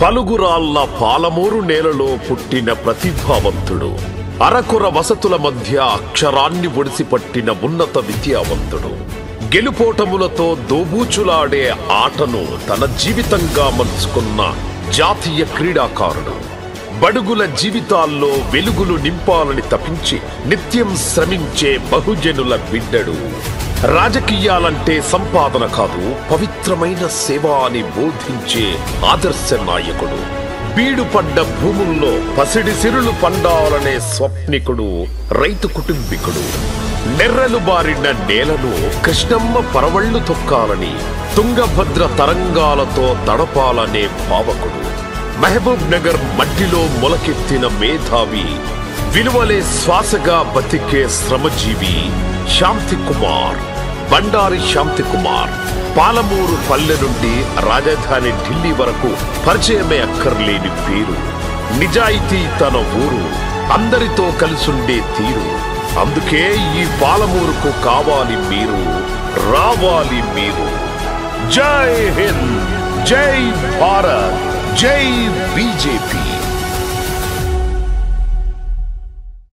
పలుగురాళ్ల పాలమూరు నేలలో పుట్టిన ప్రతిభావంతుడు, అరకొర వసతుల మధ్య అక్షరాన్ని ఒడిసిపట్టిన ఉన్నత విద్యావంతుడు, గెలుపోటములతో దోబూచులాడే ఆటను తన జీవితంగా మలుచుకున్న జాతీయ క్రీడాకారుడు, బడుగుల జీవితాల్లో వెలుగులు నింపాలని తపించి నిత్యం శ్రమించే బహుజనుల బిడ్డడు. రాజకీయాలంటే సంపాదన కాదు, పవిత్రమైన సేవ అని బోధించే ఆదర్శ నాయకుడు. బీడుపడ్డ భూముల్లో పసిడి సిరులు పండాలనే స్వప్నికుడు, రైతు కుటుంబికుడు. నెర్రెలు బారిన నేలను కృష్ణమ్మ పరవళ్లు తొక్కాలని, తుంగభద్ర తరంగాలతో తడపాలనే భావకుడు. మహబూబ్ నగర్ మట్టిలో మొలకెత్తిన మేధావి, విలువలే శ్వాసగా బతికే శ్రమజీవి శాంతి కుమార్. బండారి శాంతి కుమార్ పాలమూరు పల్లె నుండి రాజధాని ఢిల్లీ వరకు పరిచయమే అక్కర్లేని పేరు. నిజాయితీ తన ఊరు, అందరితో కలిసుండే తీరు. అందుకే ఈ పాలమూరుకు కావాలి మీరు, రావాలి మీరు. జై హింద్, జై భారత్, జై బీజేపీ.